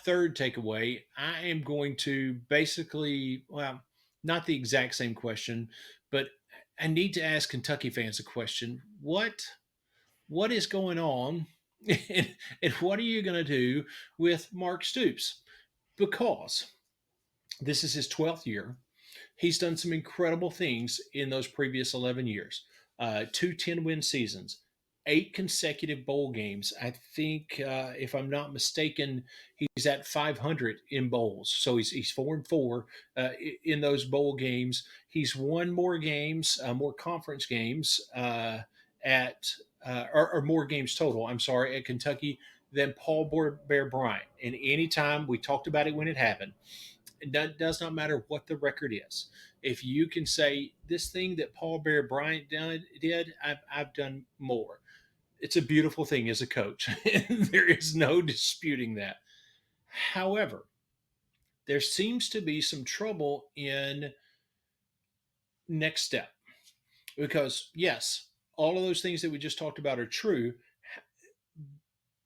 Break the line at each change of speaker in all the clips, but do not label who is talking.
third takeaway, I am going to basically, well, not the exact same question, but I need to ask Kentucky fans a question. What is going on and what are you going to do with Mark Stoops? Because this is his 12th year. He's done some incredible things in those previous 11 years. Two 10-win seasons, eight consecutive bowl games. I think, if I'm not mistaken, he's at 500 in bowls. So he's 4-4 in those bowl games. He's won more games, more conference games at or more games total. I'm sorry, at Kentucky than Paul Bear Bryant. And anytime we talked about it when it happened, it does not matter what the record is. If you can say this thing that Paul Bear Bryant did, I've done more. It's a beautiful thing as a coach. There is no disputing that. However, there seems to be some trouble in next step because, yes, all of those things that we just talked about are true.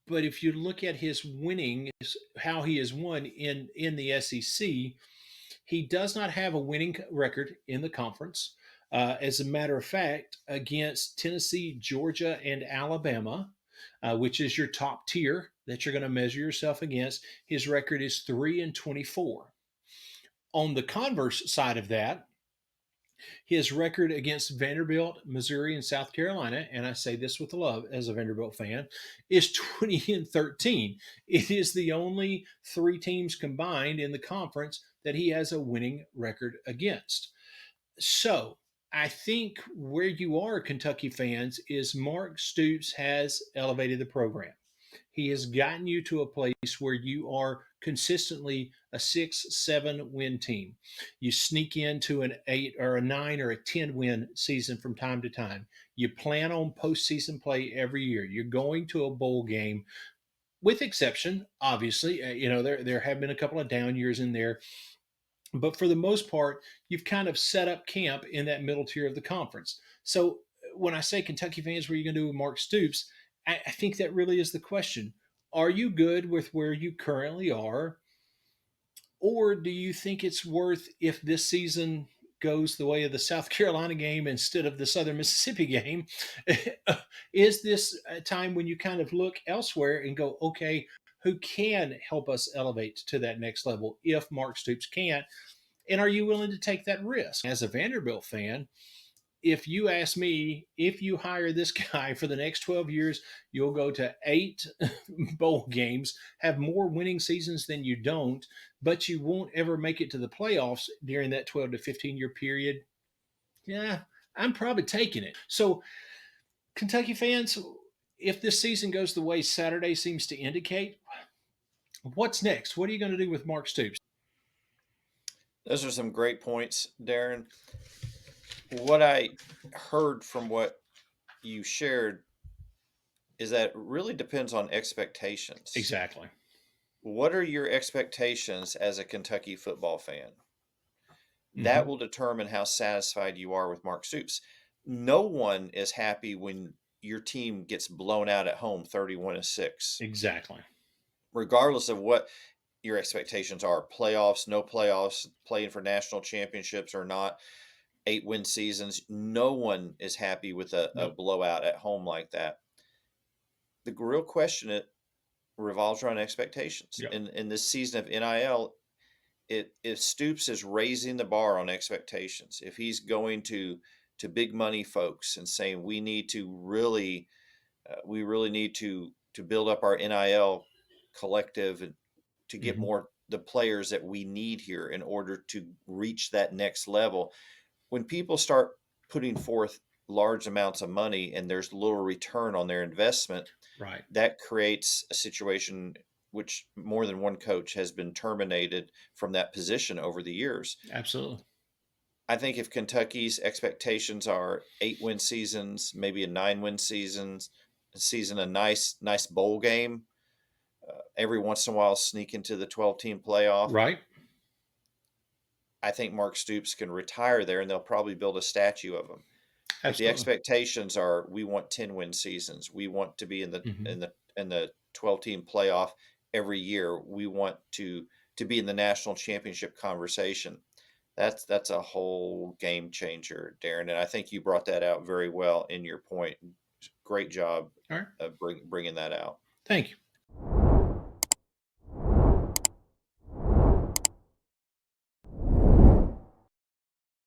But if you look at his winning, how he has won in the SEC, he does not have a winning record in the conference. As a matter of fact, against Tennessee, Georgia, and Alabama, which is your top tier that you're going to measure yourself against, his record is 3-24. On the converse side of that, his record against Vanderbilt, Missouri, and South Carolina, and I say this with love as a Vanderbilt fan, is 20-13. It is the only three teams combined in the conference that he has a winning record against. So I think where you are, Kentucky fans, is Mark Stoops has elevated the program. He has gotten you to a place where you are consistently a 6-7 win team. You sneak into an 8 or a 9 or a 10 win season from time to time. You plan on postseason play every year. You're going to a bowl game, with exception, obviously. There have been a couple of down years in there, but for the most part, you've kind of set up camp in that middle tier of the conference. So when I say Kentucky fans, what are you going to do with Mark Stoops? I think that really is the question. Are you good with where you currently are? Or do you think it's worth, if this season goes the way of the South Carolina game instead of the Southern Mississippi game, is this a time when you kind of look elsewhere and go, okay, who can help us elevate to that next level if Mark Stoops can't? And are you willing to take that risk? As a Vanderbilt fan, if you ask me, if you hire this guy for the next 12 years, you'll go to eight bowl games, have more winning seasons than you don't, but you won't ever make it to the playoffs during that 12 to 15-year period. Yeah, I'm probably taking it. So, Kentucky fans, if this season goes the way Saturday seems to indicate, what's next? What are you going to do with Mark Stoops?
Those are some great points, Darren. What I heard from what you shared is that it really depends on expectations.
Exactly.
What are your expectations as a Kentucky football fan? That
Hmm.
will determine how satisfied you are with Mark Stoops. No one is happy when your team gets blown out at home 31-6,
Exactly.
regardless of what your expectations are: playoffs, no playoffs, playing for national championships or not, 8-win seasons. No one is happy with a
Nope.
blowout at home like that. The real question it revolves around expectations.
Yep.
In this season of NIL, if Stoops is raising the bar on expectations, if he's going to big money folks and saying we need to really we really need to build up our NIL collective and to get
Hmm.
more the players that we need here in order to reach that next level. When people start putting forth large amounts of money and there's little return on their investment,
Right.
that creates a situation which more than one coach has been terminated from that position over the years.
Absolutely.
I think if Kentucky's expectations are 8-win seasons, maybe a 9-win season, a nice bowl game, every once in a while sneak into the 12-team playoff,
Right.
I think Mark Stoops can retire there, and they'll probably build a statue of him. If the
Absolutely.
expectations are we want 10-win seasons, we want to be in the
Hmm.
in the 12-team playoff every year. We want to be in the national championship conversation. That's a whole game changer, Darren, and I think you brought that out very well in your point. Great job
All right.
of bringing that out.
Thank you.